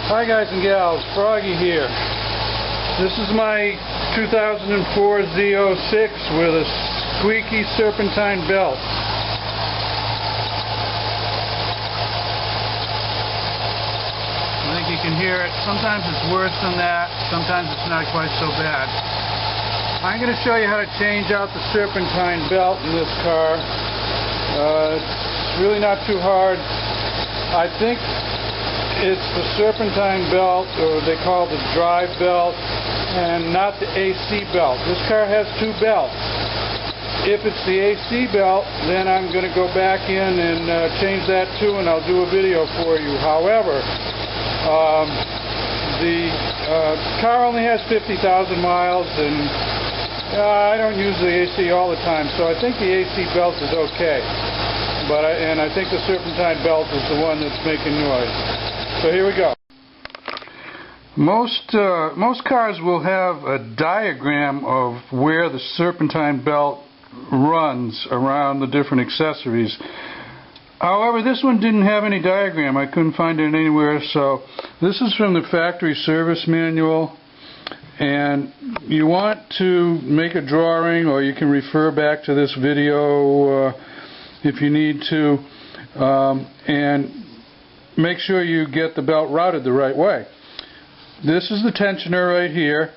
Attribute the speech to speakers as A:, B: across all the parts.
A: Hi guys and gals, Froggy here. This is my 2004 Z06 with a squeaky serpentine belt. I think you can hear it. Sometimes it's worse than that, sometimes it's not quite so bad. I'm going to show you how to change out the serpentine belt in this car. It's really not too hard. I think it's the serpentine belt, or they call it the drive belt, and not the AC belt. This car has two belts. If it's the AC belt, then I'm going to go back in and change that too, and I'll do a video for you. However, the car only has 50,000 miles, and I don't use the AC all the time, so I think the AC belt is okay. And I think the serpentine belt is the one that's making noise. So here we go. Most cars will have a diagram of where the serpentine belt runs around the different accessories. However, this one didn't have any diagram. I couldn't find it anywhere. So this is from the factory service manual, and you want to make a drawing, or you can refer back to this video if you need to, and make sure you get the belt routed the right way. This is the tensioner right here.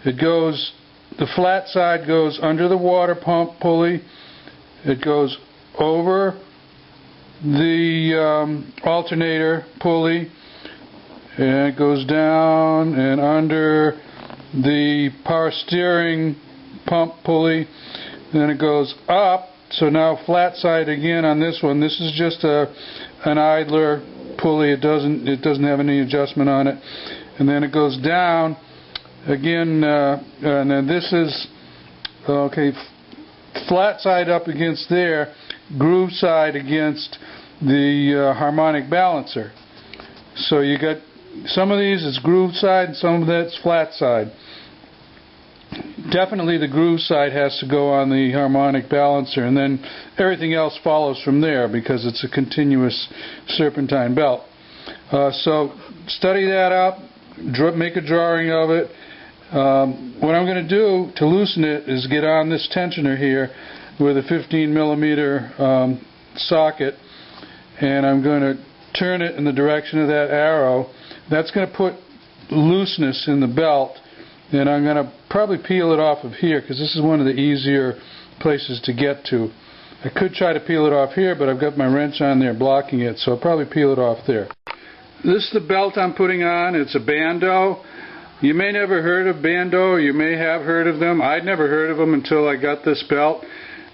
A: It goes, the flat side goes under the water pump pulley. It goes over the alternator pulley, and it goes down and under the power steering pump pulley. Then it goes up. So now flat side again on this one. This is just an idler pulley. It doesn't have any adjustment on it. And then it goes down again, and then this is okay. Flat side up against there, groove side against the harmonic balancer. So you got some of these it's groove side, and some of that's flat side. Definitely the groove side has to go on the harmonic balancer, and then everything else follows from there because it's a continuous serpentine belt. So study that up, make a drawing of it. What I'm going to do to loosen it is get on this tensioner here with a 15mm socket, and I'm going to turn it in the direction of that arrow. That's going to put looseness in the belt. And I'm going to probably peel it off of here, because this is one of the easier places to get to. I could try to peel it off here, but I've got my wrench on there blocking it, so I'll probably peel it off there. This is the belt I'm putting on. It's a Bando. You may never heard of Bando, or you may have heard of them. I'd never heard of them until I got this belt.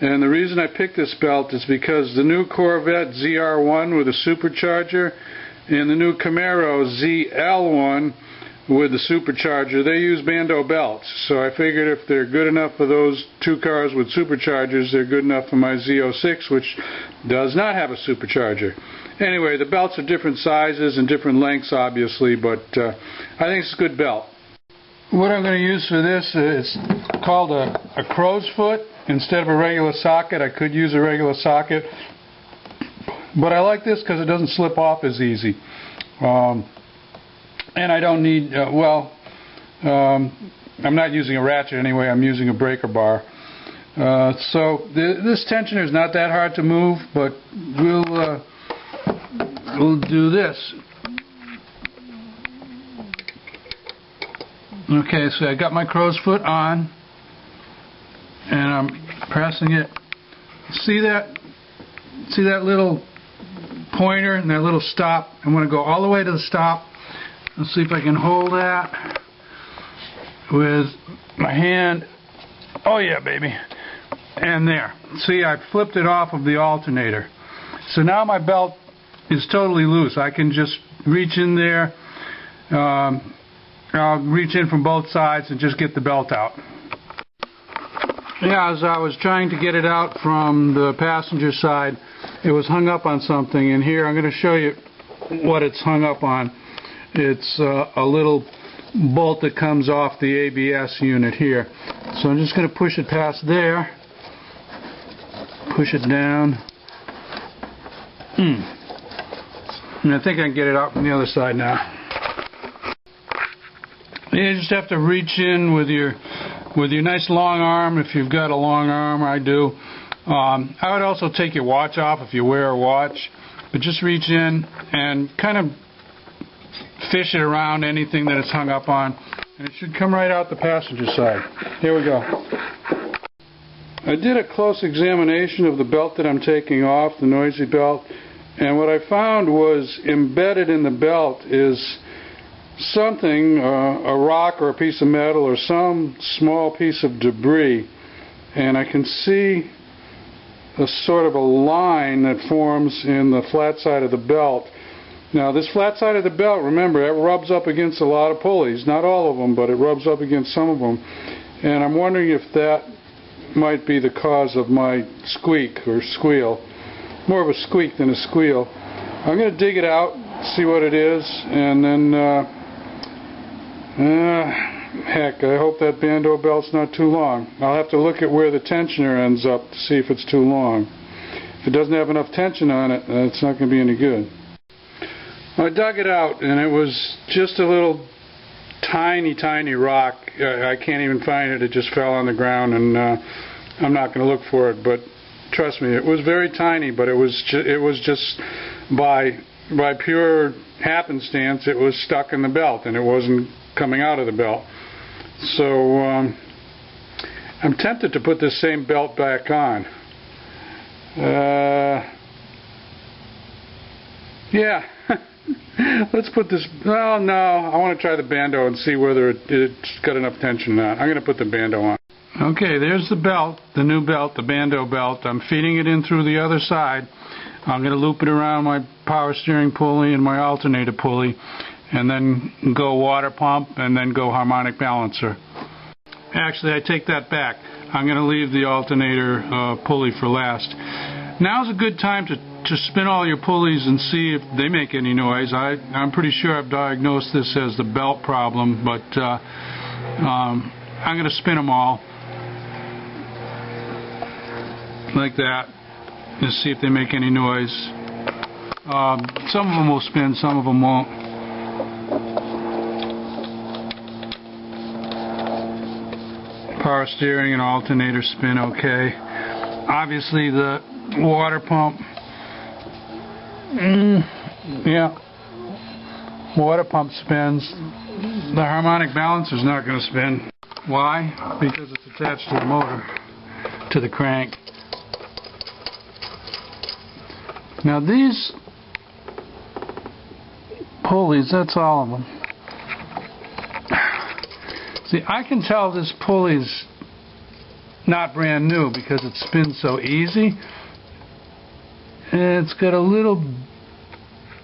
A: And the reason I picked this belt is because the new Corvette ZR1 with a supercharger and the new Camaro ZL1 with the supercharger, they use Bando belts. So I figured if they're good enough for those two cars with superchargers, they're good enough for my Z06, which does not have a supercharger. Anyway, the belts are different sizes and different lengths, obviously, but I think it's a good belt. What I'm going to use for this is called a crow's foot instead of a regular socket. I could use a regular socket, but I like this because it doesn't slip off as easy. And I don't need, I'm not using a ratchet anyway, I'm using a breaker bar. So this tensioner is not that hard to move, but we'll do this. Okay, so I got my crow's foot on, and I'm pressing it. See that little pointer and that little stop? I'm going to go all the way to the stop. Let's see if I can hold that with my hand. Oh yeah, baby. And there. See, I flipped it off of the alternator. So now my belt is totally loose. I can just reach in there. I'll reach in from both sides and just get the belt out. Yeah, as I was trying to get it out from the passenger side, it was hung up on something. And here I'm going to show you what it's hung up on. It's a little bolt that comes off the ABS unit here. So I'm just going to push it past there, push it down, and I think I can get it out from the other side now. You just have to reach in with your nice long arm if you've got a long arm. I do. I would also take your watch off if you wear a watch, but just reach in and kind of fish it around anything that it's hung up on, and it should come right out the passenger side. Here we go. I did a close examination of the belt that I'm taking off, the noisy belt, and what I found was embedded in the belt is something, a rock or a piece of metal or some small piece of debris, and I can see a sort of a line that forms in the flat side of the belt. Now this flat side of the belt, remember, it rubs up against a lot of pulleys, not all of them, but it rubs up against some of them, and I'm wondering if that might be the cause of my squeak or squeal. More of a squeak than a squeal. I'm going to dig it out, see what it is, and then heck, I hope that bandeau belt's not too long. I'll have to look at where the tensioner ends up to see if it's too long. If it doesn't have enough tension on it, it's not going to be any good. I dug it out, and it was just a little tiny rock. I can't even find it. It just fell on the ground, and I'm not going to look for it, but trust me, it was very tiny, but it was just by pure happenstance, it was stuck in the belt, and it wasn't coming out of the belt. So I'm tempted to put this same belt back on. Yeah. Let's put this, well, no, I want to try the bandeau and see whether it's got enough tension or not. I'm going to put the bandeau on. Okay, there's the belt, the new belt, the bandeau belt. I'm feeding it in through the other side. I'm going to loop it around my power steering pulley and my alternator pulley, and then go water pump, and then go harmonic balancer. Actually, I take that back. I'm going to leave the alternator pulley for last. Now's a good time to spin all your pulleys and see if they make any noise. I'm pretty sure I've diagnosed this as the belt problem, but I'm going to spin them all like that and see if they make any noise. Some of them will spin, some of them won't. Power steering and alternator spin okay. Obviously the water pump, yeah, water pump spins. The harmonic balancer's not going to spin. Why? Because it's attached to the motor, to the crank. Now these pulleys, that's all of them. See, I can tell this pulley's not brand new because it spins so easy. And it's got a little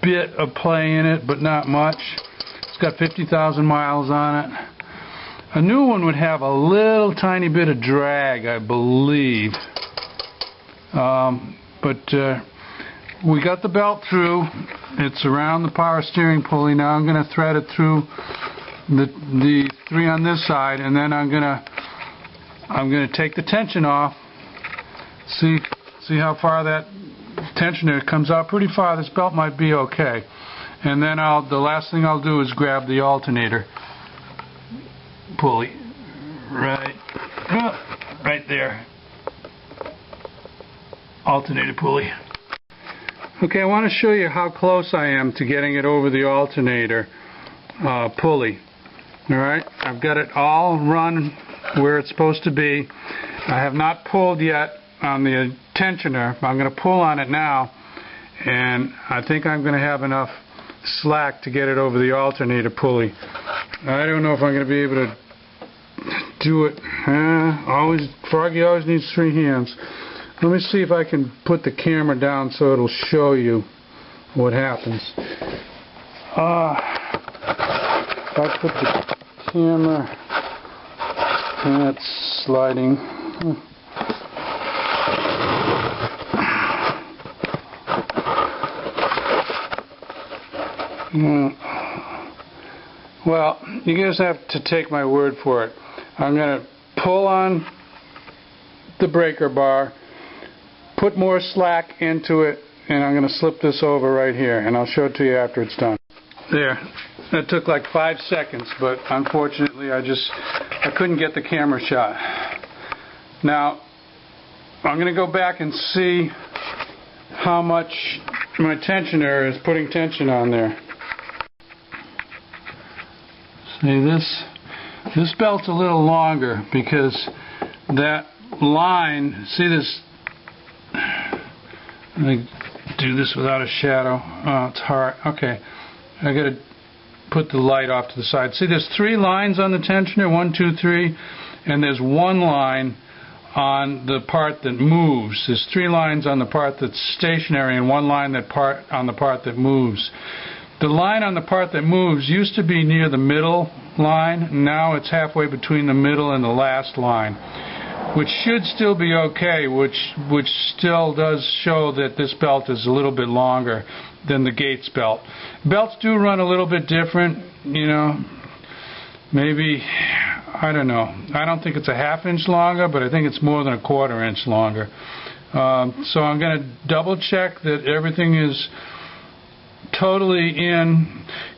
A: bit of play in it, but not much. It's got 50,000 miles on it. A new one would have a little tiny bit of drag, I believe. But we got the belt through. It's around the power steering pulley. Now I'm going to thread it through the three on this side, and then I'm going to take the tension off. See how far that tensioner comes out. Pretty far. This belt might be okay. And then the last thing I'll do is grab the alternator pulley right there. Alternator pulley. Okay, I want to show you how close I am to getting it over the alternator pulley. Alright, I've got it all run where it's supposed to be. I have not pulled yet on the tensioner. I'm going to pull on it now, and I think I'm going to have enough slack to get it over the alternator pulley. I don't know if I'm going to be able to do it. Froggy always needs three hands. Let me see if I can put the camera down so it'll show you what happens. If I put the camera, and it's sliding. Well, you guys have to take my word for it. I'm going to pull on the breaker bar, put more slack into it, and I'm going to slip this over right here, and I'll show it to you after it's done. There. That took like 5 seconds, but unfortunately I couldn't get the camera shot. Now I'm going to go back and see how much my tensioner is putting tension on there. See, this belt's a little longer because that line, see this, let me do this without a shadow. Oh, it's hard. Okay, I got to put the light off to the side. See, there's 3 lines on the tensioner, 1, 2, 3, and there's 1 line on the part that moves. There's 3 lines on the part that's stationary and 1 line on the part that moves. The line on the part that moves used to be near the middle line. Now it's halfway between the middle and the last line, which should still be okay, which still does show that this belt is a little bit longer than the Gates belt. Belts do run a little bit different, you know, maybe, I don't know. I don't think it's a 1/2 inch longer, but I think it's more than a 1/4 inch longer. So I'm going to double check that everything is totally in.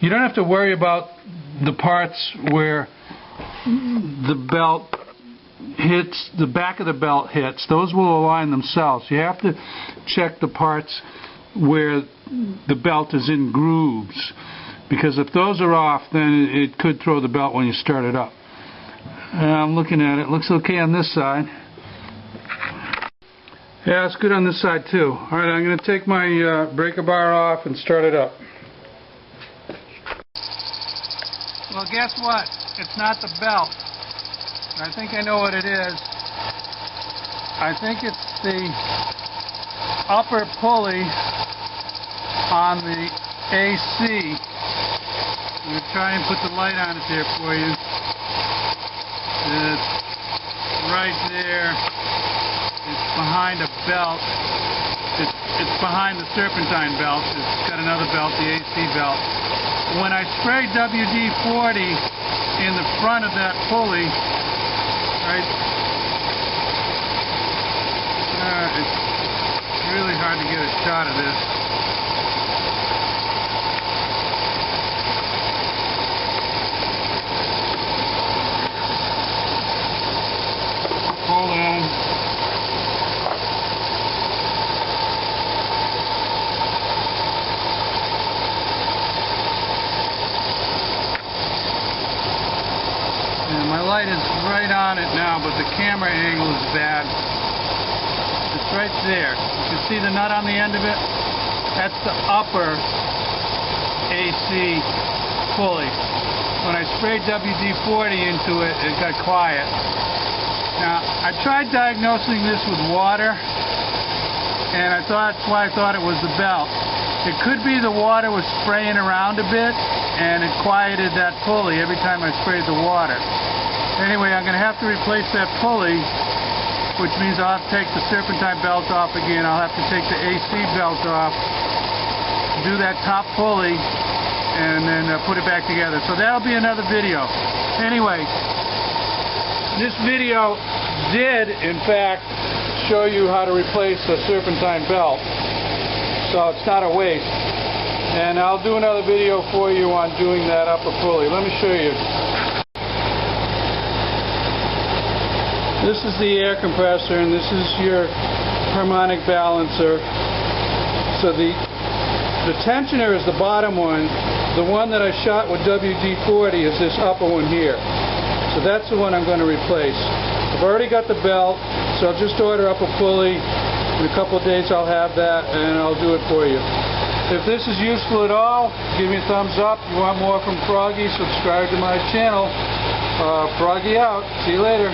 A: You don't have to worry about the parts where the belt hits, the back of the belt hits. Those will align themselves. You have to check the parts where the belt is in grooves, because if those are off, then it could throw the belt when you start it up. I'm looking at it. Looks okay on this side. Yeah, it's good on this side too. Alright, I'm going to take my breaker bar off and start it up. Well, guess what? It's not the belt. I think I know what it is. I think it's the upper pulley on the AC. I'm going to try and put the light on it there for you. It's right there. It's behind a belt. It's behind the serpentine belt. It's got another belt, the AC belt. When I spray WD-40 in the front of that pulley, right, it's really hard to get a shot of this. Hold on. My light is right on it now, but the camera angle is bad. It's right there. You can see the nut on the end of it? That's the upper AC pulley. When I sprayed WD-40 into it, it got quiet. Now, I tried diagnosing this with water, and that's why I thought it was the belt. It could be the water was spraying around a bit, and it quieted that pulley every time I sprayed the water. Anyway, I'm going to have to replace that pulley, which means I'll have to take the serpentine belt off again. I'll have to take the AC belt off, do that top pulley, and then put it back together. So that'll be another video. Anyway, this video did, in fact, show you how to replace the serpentine belt. So it's not a waste. And I'll do another video for you on doing that upper pulley. Let me show you. This is the air compressor, and this is your harmonic balancer. So the tensioner is the bottom one. The one that I shot with WD-40 is this upper one here. So that's the one I'm going to replace. I've already got the belt, so I'll just order up a pulley. In a couple of days I'll have that, and I'll do it for you. If this is useful at all, give me a thumbs up. If you want more from Froggy, subscribe to my channel. Froggy out. See you later.